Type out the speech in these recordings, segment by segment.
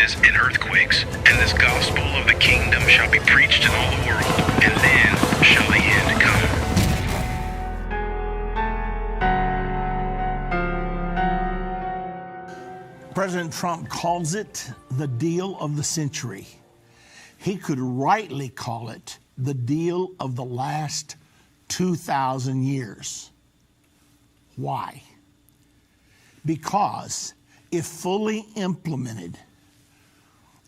famines and earthquakes, and this gospel of the kingdom shall be preached in all the world, and then shall the end come. President Trump calls it the deal of the century. He could rightly call it the deal of the last 2,000 years. Why? Because if fully implemented,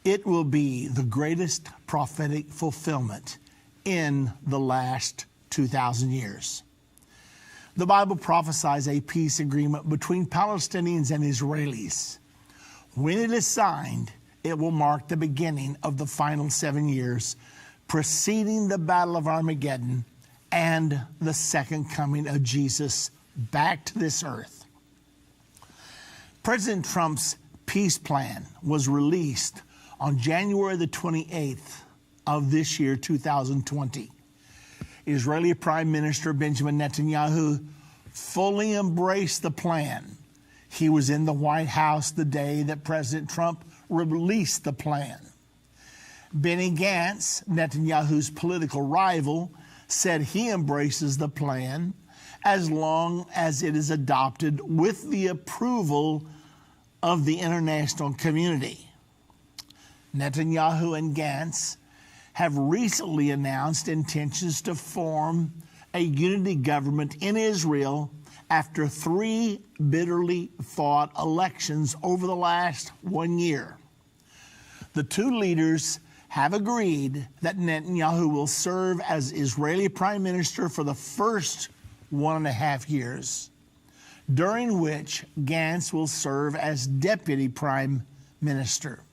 it will be the greatest prophetic fulfillment in the last 2,000 years. The Bible prophesies a peace agreement between Palestinians and Israelis. When it is signed, it will mark the beginning of the final 7 years preceding the Battle of Armageddon and the second coming of Jesus back to this earth. President Trump's peace plan was released on January the 28th of this year, 2020. Israeli Prime Minister Benjamin Netanyahu fully embraced the plan. He was in the White House the day that President Trump released the plan. Benny Gantz, Netanyahu's political rival, said he embraces the plan as long as it is adopted with the approval of the international community. Netanyahu and Gantz have recently announced intentions to form a unity government in Israel after 3 bitterly fought elections over the last 1 year. The two leaders have agreed that Netanyahu will serve as Israeli prime minister for the first 1.5 years, during which Gantz will serve as deputy prime minister.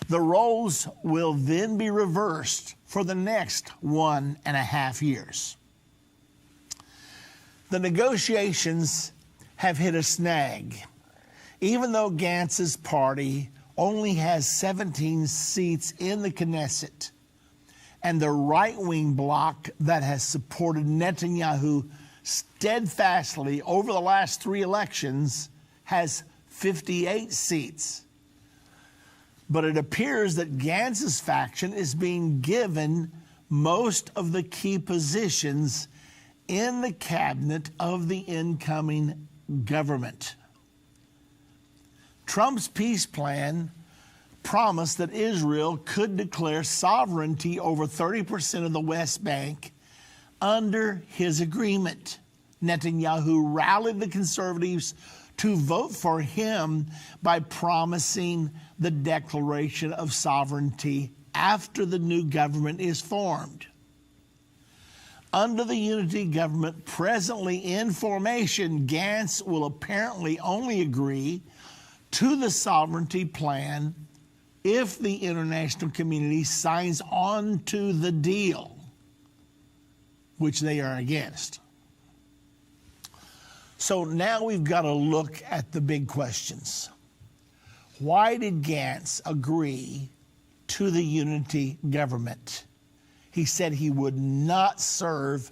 The roles will then be reversed for the next 1.5 years. The negotiations have hit a snag. Even though Gantz's party only has 17 seats in the Knesset, and the right-wing bloc that has supported Netanyahu steadfastly over the last 3 elections has 58 seats. But it appears that Gantz's faction is being given most of the key positions in the cabinet of the incoming government. Trump's peace plan promised that Israel could declare sovereignty over 30% of the West Bank under his agreement. Netanyahu rallied the conservatives to vote for him by promising the declaration of sovereignty after the new government is formed. Under the unity government presently in formation, Gantz will apparently only agree to the sovereignty plan if the international community signs on to the deal, which they are against. So now we've got to look at the big questions. Why did Gantz agree to the unity government? He said he would not serve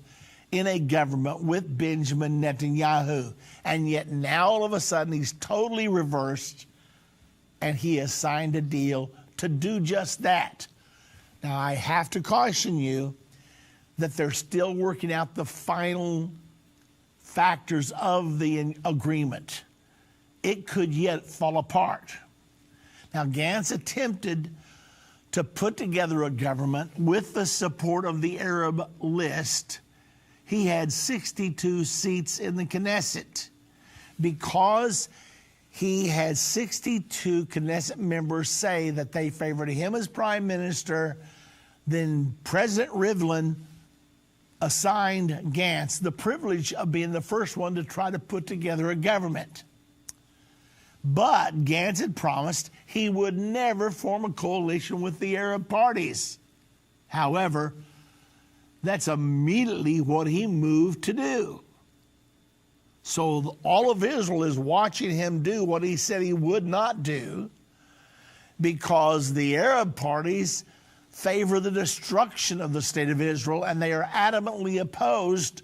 in a government with Benjamin Netanyahu. And yet now all of a sudden he's totally reversed and he has signed a deal to do just that. Now I have to caution you that they're still working out the final factors of the agreement. It could yet fall apart. Now Gantz attempted to put together a government with the support of the Arab list. He had 62 seats in the Knesset. Because he had 62 Knesset members say that they favored him as prime minister, then President Rivlin assigned Gantz the privilege of being the first one to try to put together a government. But Gantz had promised he would never form a coalition with the Arab parties. However, that's immediately what he moved to do. So all of Israel is watching him do what he said he would not do, because the Arab parties favor the destruction of the state of Israel, and they are adamantly opposed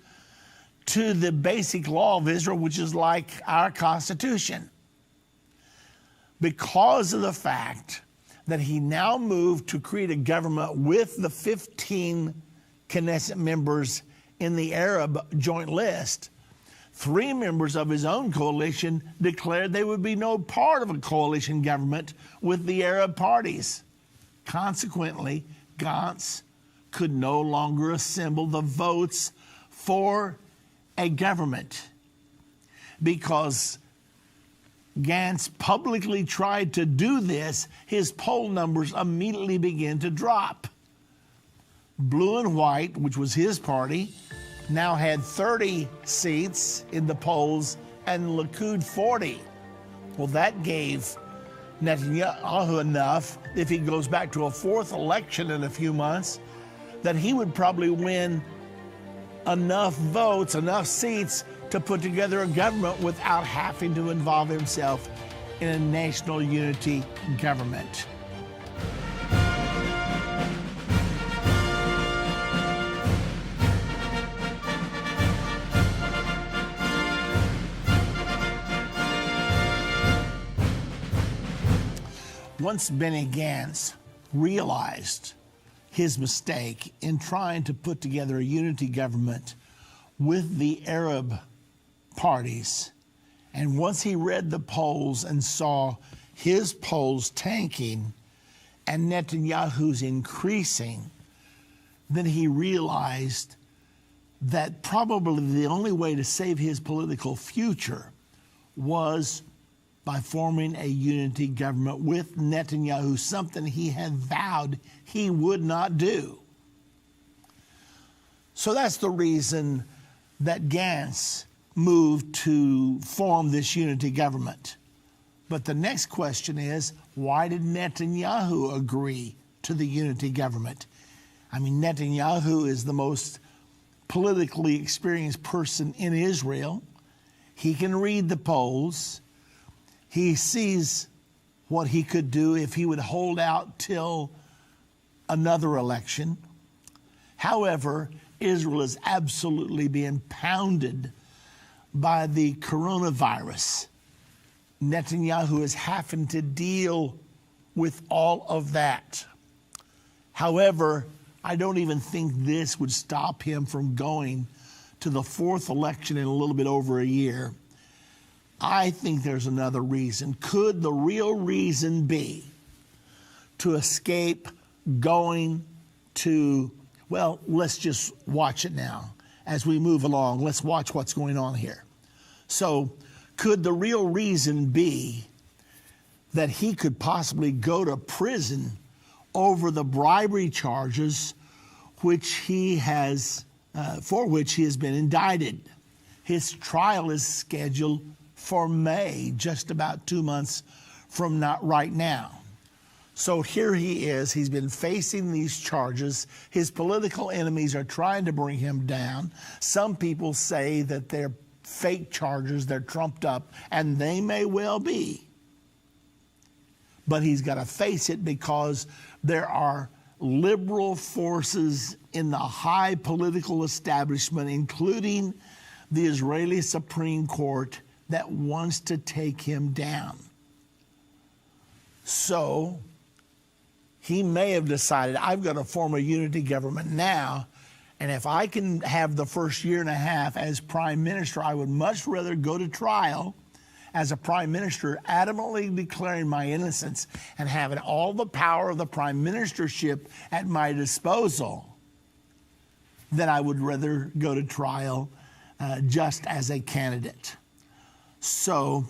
to the basic law of Israel, which is like our Constitution. Because of the fact that he now moved to create a government with the 15 Knesset members in the Arab joint list. 3 members of his own coalition declared they would be no part of a coalition government with the Arab parties. Consequently, Gantz could no longer assemble the votes for a government because Gantz publicly tried to do this. His poll numbers immediately began to drop. Blue and White, which was his party, now had 30 seats in the polls and Likud 40. Well, that gave Netanyahu enough, if he goes back to a 4th election in a few months, that he would probably win enough votes, enough seats to put together a government without having to involve himself in a national unity government. Once Benny Gantz realized his mistake in trying to put together a unity government with the Arab parties, and once he read the polls and saw his polls tanking and Netanyahu's increasing, then he realized that probably the only way to save his political future was by forming a unity government with Netanyahu, something he had vowed he would not do. So that's the reason that Gantz moved to form this unity government. But the next question is, why did Netanyahu agree to the unity government? I mean, Netanyahu is the most politically experienced person in Israel. He can read the polls. He sees what he could do if he would hold out till another election. However, Israel is absolutely being pounded by the coronavirus. Netanyahu is having to deal with all of that. However, I don't even think this would stop him from going to the 4th election in a little bit over a year. I think there's another reason. Could the real reason be to escape going to, well, let's just watch it now. As we move along, let's watch what's going on here. So, could the real reason be that he could possibly go to prison over the bribery charges which he has, for which he has been indicted? His trial is scheduled for May, just about 2 months from not right now. So here he is. He's been facing these charges. His political enemies are trying to bring him down. Some people say that they're fake charges, they're trumped up, and they may well be. But he's got to face it because there are liberal forces in the high political establishment, including the Israeli Supreme Court, that wants to take him down. So he may have decided, I've got to form a unity government now, and if I can have the first year and a half as prime minister, I would much rather go to trial as a prime minister, adamantly declaring my innocence and having all the power of the prime ministership at my disposal, than I would rather go to trial just as a candidate. So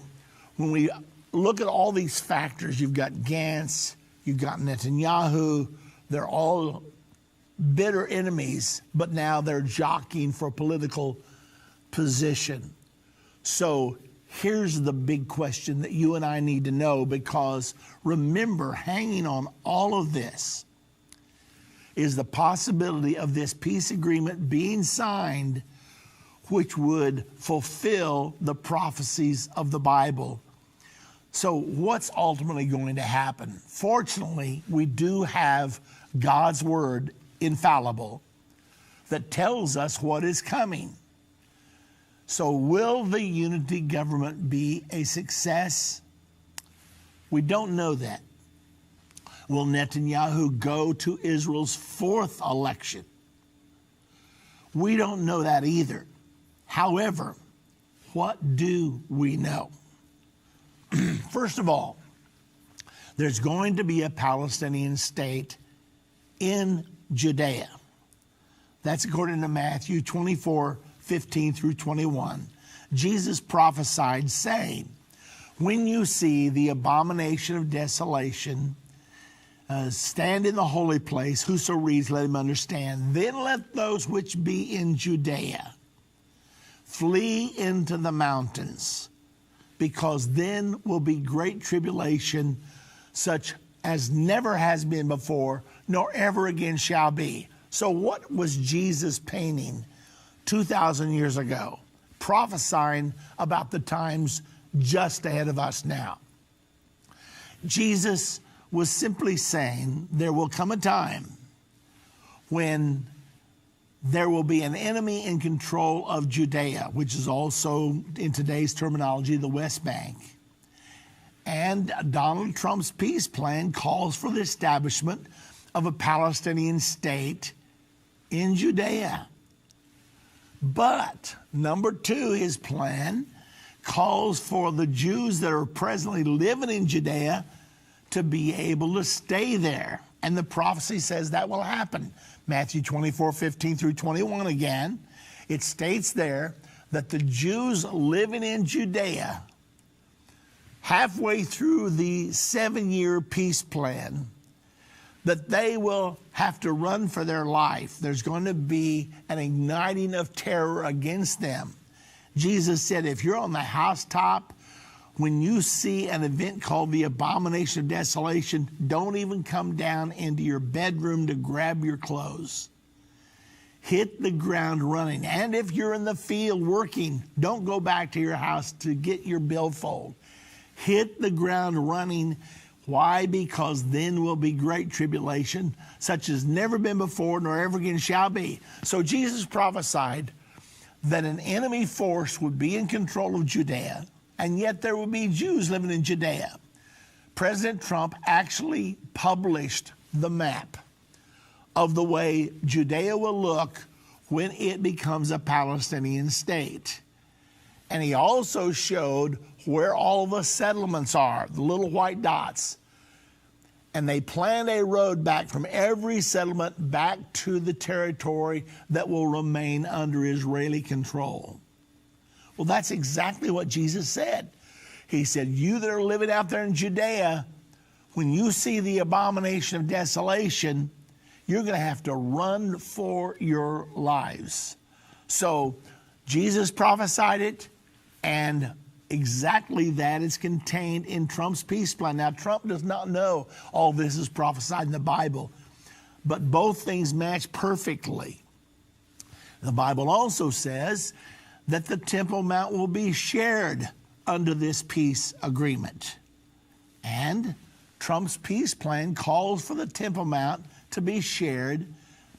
when we look at all these factors, you've got Gantz, you've got Netanyahu, they're all bitter enemies, but now they're jockeying for political position. So here's the big question that you and I need to know, because remember, hanging on all of this is the possibility of this peace agreement being signed, which would fulfill the prophecies of the Bible. So what's ultimately going to happen? Fortunately, we do have God's word infallible that tells us what is coming. So will the unity government be a success? We don't know that. Will Netanyahu go to Israel's fourth election? We don't know that either. However, what do we know? First of all, there's going to be a Palestinian state in Judea. That's according to Matthew 24:15 through 21. Jesus prophesied, saying, when you see the abomination of desolation stand in the holy place, whoso reads, let him understand. Then let those which be in Judea flee into the mountains, because then will be great tribulation, such as never has been before, nor ever again shall be. So what was Jesus painting 2,000 years ago, prophesying about the times just ahead of us now? Jesus was simply saying there will come a time when there will be an enemy in control of Judea, which is also, in today's terminology, the West Bank. And Donald Trump's peace plan calls for the establishment of a Palestinian state in Judea. But number two, his plan calls for the Jews that are presently living in Judea to be able to stay there. And the prophecy says that will happen. Matthew 24:15 through 21 again. It states there that the Jews living in Judea, halfway through the 7-year peace plan, that they will have to run for their life. There's going to be an igniting of terror against them. Jesus said, if you're on the housetop, when you see an event called the abomination of desolation, don't even come down into your bedroom to grab your clothes. Hit the ground running. And if you're in the field working, don't go back to your house to get your billfold. Hit the ground running. Why? Because then will be great tribulation, such as never been before, nor ever again shall be. So Jesus prophesied that an enemy force would be in control of Judea, and yet there would be Jews living in Judea. President Trump actually published the map of the way Judea will look when it becomes a Palestinian state. And he also showed where all the settlements are, the little white dots. And they planned a road back from every settlement back to the territory that will remain under Israeli control. Well, that's exactly what Jesus said. He said, you that are living out there in Judea, when you see the abomination of desolation, you're going to have to run for your lives. So Jesus prophesied it, and exactly that is contained in Trump's peace plan. Now, Trump does not know all this is prophesied in the Bible, but both things match perfectly. The Bible also says that the Temple Mount will be shared under this peace agreement. And Trump's peace plan calls for the Temple Mount to be shared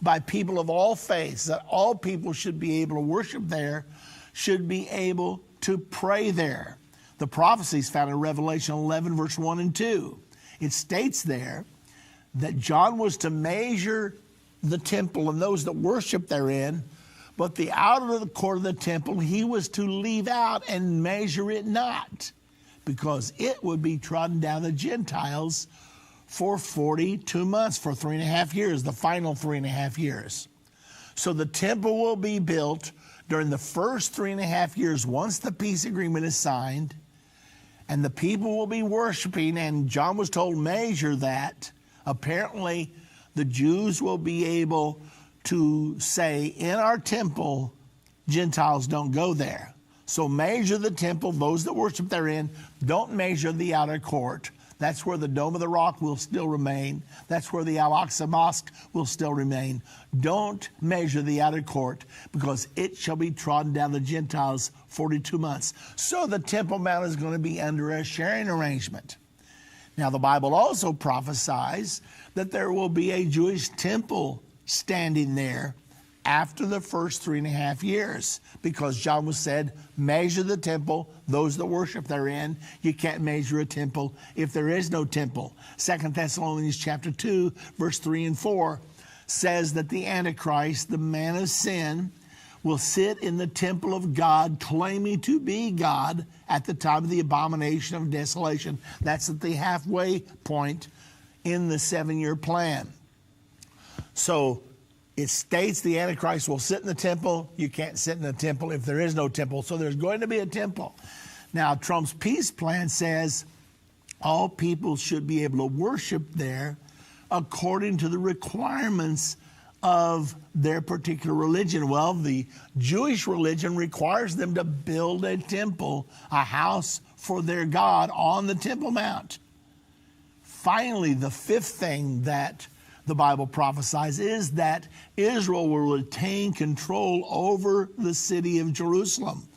by people of all faiths, that all people should be able to worship there, should be able to pray there. The prophecy is found in Revelation 11, verse 1 and 2. It states there that John was to measure the temple and those that worship therein, but the outer court of the temple he was to leave out and measure it not, because it would be trodden down the Gentiles for 42 months, for 3.5 years, the final 3.5 years. So the temple will be built during the first 3.5 years once the peace agreement is signed, and the people will be worshiping, and John was told, measure that. Apparently, the Jews will be able to say, in our temple, Gentiles don't go there. So measure the temple, those that worship therein. Don't measure the outer court. That's where the Dome of the Rock will still remain. That's where the Al-Aqsa Mosque will still remain. Don't measure the outer court, because it shall be trodden down the Gentiles 42 months. So the Temple Mount is going to be under a sharing arrangement. Now, the Bible also prophesies that there will be a Jewish temple standing there after the first 3.5 years, because John was said, measure the temple, those that worship therein. You can't measure a temple if there is no temple. 2 Thessalonians chapter 2, verse 3 and 4 says that the Antichrist, the man of sin, will sit in the temple of God, claiming to be God at the time of the abomination of desolation. That's at the halfway point in the 7-year plan. So it states the Antichrist will sit in the temple. You can't sit in the temple if there is no temple. So there's going to be a temple. Now, Trump's peace plan says all people should be able to worship there according to the requirements of their particular religion. Well, the Jewish religion requires them to build a temple, a house for their God on the Temple Mount. Finally, the fifth thing that the Bible prophesies is that Israel will retain control over the city of Jerusalem.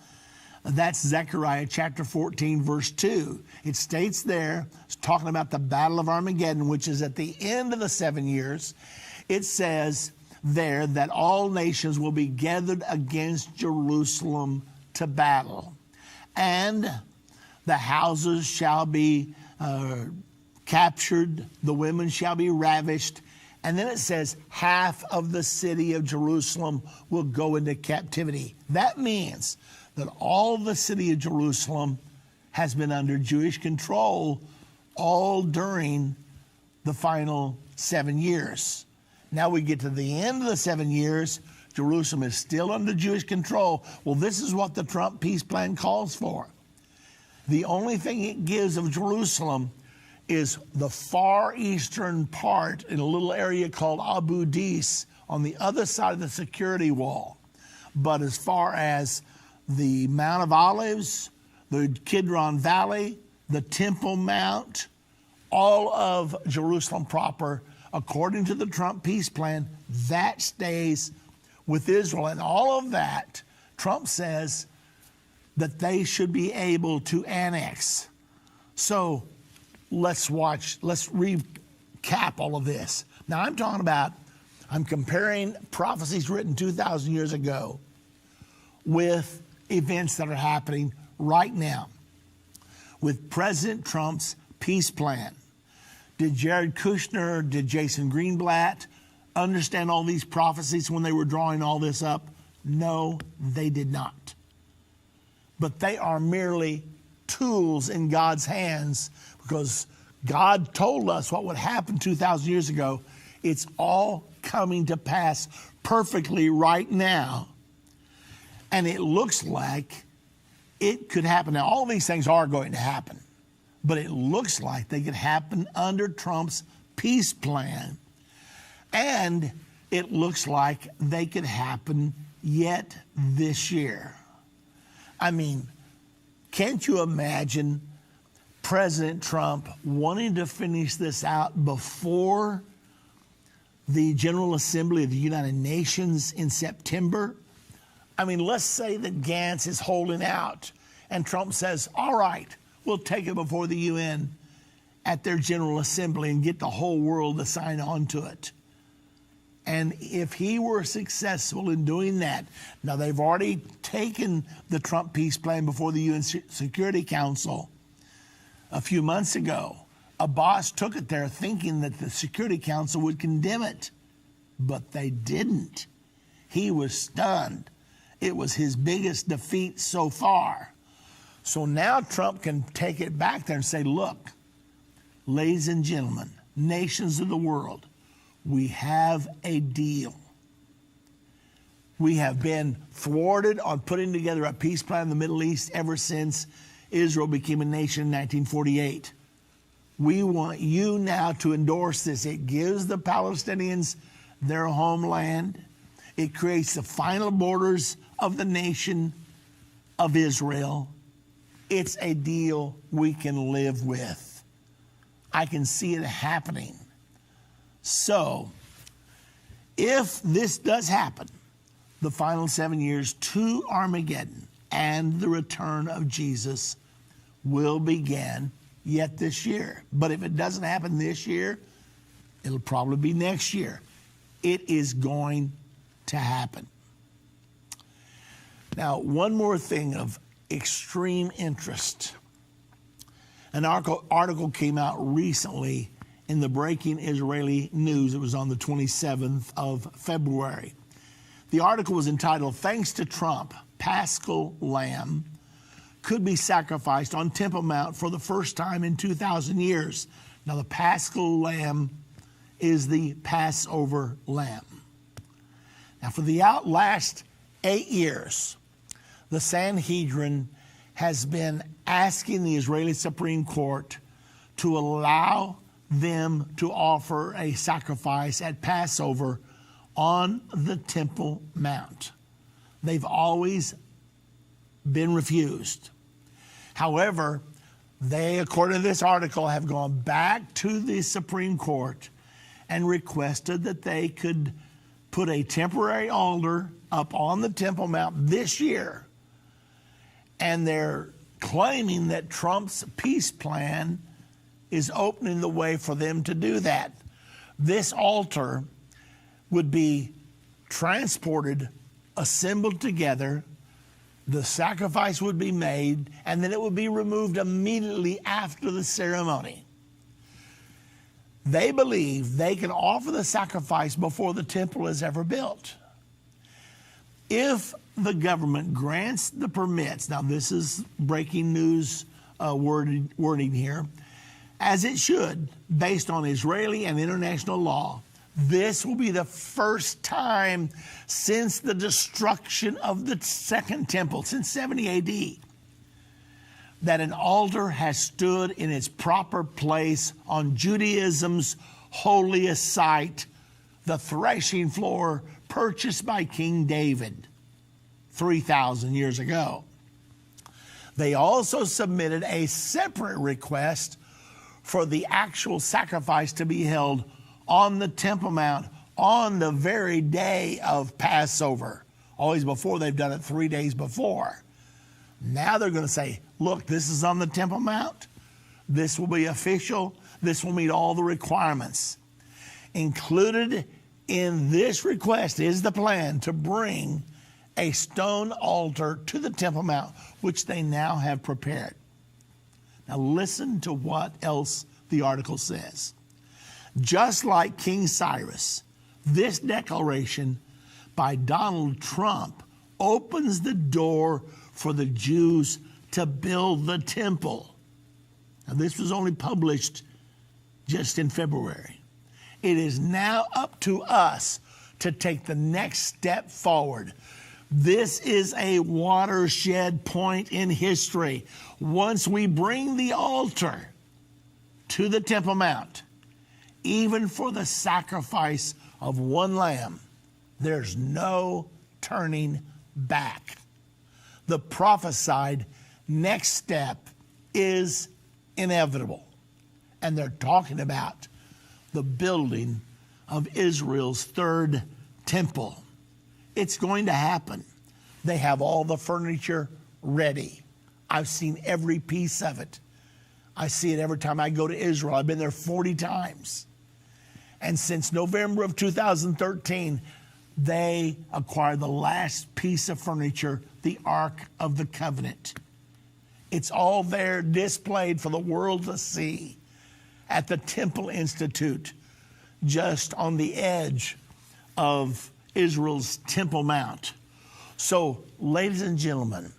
That's Zechariah chapter 14, verse 2. It states there, it's talking about the Battle of Armageddon, which is at the end of the 7 years. It says there that all nations will be gathered against Jerusalem to battle. And the houses shall be captured, the women shall be ravished. And then it says half of the city of Jerusalem will go into captivity. That means that all the city of Jerusalem has been under Jewish control all during the final 7 years. Now we get to the end of the 7 years, Jerusalem is still under Jewish control. Well, this is what the Trump peace plan calls for. The only thing it gives of Jerusalem is the far eastern part in a little area called Abu Dis on the other side of the security wall. But as far as the Mount of Olives, the Kidron Valley, the Temple Mount, all of Jerusalem proper, according to the Trump peace plan, that stays with Israel. And all of that, Trump says that they should be able to annex. So let's recap all of this. Now I'm comparing prophecies written 2,000 years ago with events that are happening right now with President Trump's peace plan. Did Jared Kushner, did Jason Greenblatt understand all these prophecies when they were drawing all this up? No, they did not. But they are merely tools in God's hands, because God told us what would happen 2,000 years ago. It's all coming to pass perfectly right now. And it looks like it could happen. Now, all of these things are going to happen, but it looks like they could happen under Trump's peace plan. And it looks like they could happen yet this year. I mean, can't you imagine President Trump wanting to finish this out before the General Assembly of the United Nations in September? I mean, let's say that Gantz is holding out and Trump says, all right, we'll take it before the UN at their General Assembly and get the whole world to sign on to it. And if he were successful in doing that, now they've already taken the Trump peace plan before the UN Security Council a few months ago. Abbas took it there thinking that the Security Council would condemn it, but they didn't. He was stunned. It was his biggest defeat so far. So now Trump can take it back there and say, look, ladies and gentlemen, nations of the world, we have a deal. We have been thwarted on putting together a peace plan in the Middle East ever since Israel became a nation in 1948. We want you now to endorse this. It gives the Palestinians their homeland. It creates the final borders of the nation of Israel. It's a deal we can live with. I can see it happening. So, if this does happen, the final 7 years to Armageddon and the return of Jesus will begin yet this year. But if it doesn't happen this year, it'll probably be next year. It is going to happen. Now, one more thing of extreme interest. An article came out recently in the Breaking Israeli News. It was on the 27th of February. The article was entitled, "Thanks to Trump, Paschal Lamb could be sacrificed on Temple Mount for the first time in 2,000 years." Now, the Paschal Lamb is the Passover lamb. Now, for the last 8 years, the Sanhedrin has been asking the Israeli Supreme Court to allow them to offer a sacrifice at Passover on the Temple Mount. They've always been refused. However, they, according to this article, have gone back to the Supreme Court and requested that they could put a temporary altar up on the Temple Mount this year. And they're claiming that Trump's peace plan is opening the way for them to do that. This altar would be transported, assembled together, the sacrifice would be made, and then it would be removed immediately after the ceremony. They believe they can offer the sacrifice before the temple is ever built. If the government grants the permits, now this is breaking news wording here, as it should, based on Israeli and international law, this will be the first time since the destruction of the Second Temple, since 70 AD, that an altar has stood in its proper place on Judaism's holiest site, the threshing floor purchased by King David 3,000 years ago. They also submitted a separate request for the actual sacrifice to be held on the Temple Mount on the very day of Passover. Always before, they've done it 3 days before. Now they're going to say, look, this is on the Temple Mount. This will be official. This will meet all the requirements. Included in this request is the plan to bring a stone altar to the Temple Mount, which they now have prepared. Now listen to what else the article says. Just like King Cyrus, this declaration by Donald Trump opens the door for the Jews to build the temple. Now, this was only published just in February. It is now up to us to take the next step forward. This is a watershed point in history. Once we bring the altar to the Temple Mount, even for the sacrifice of one lamb, there's no turning back. The prophesied next step is inevitable. And they're talking about the building of Israel's third temple. It's going to happen. They have all the furniture ready. I've seen every piece of it. I see it every time I go to Israel. I've been there 40 times. And since November of 2013, they acquired the last piece of furniture, the Ark of the Covenant. It's all there displayed for the world to see at the Temple Institute, just on the edge of Israel's Temple Mount. So, ladies and gentlemen,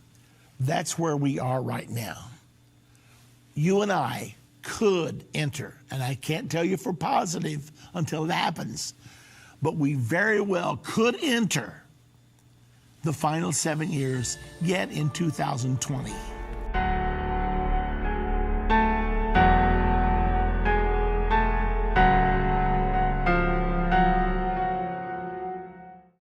that's where we are right now. You and I could enter, and I can't tell you for positive until it happens, but we very well could enter the final 7 years yet in 2020.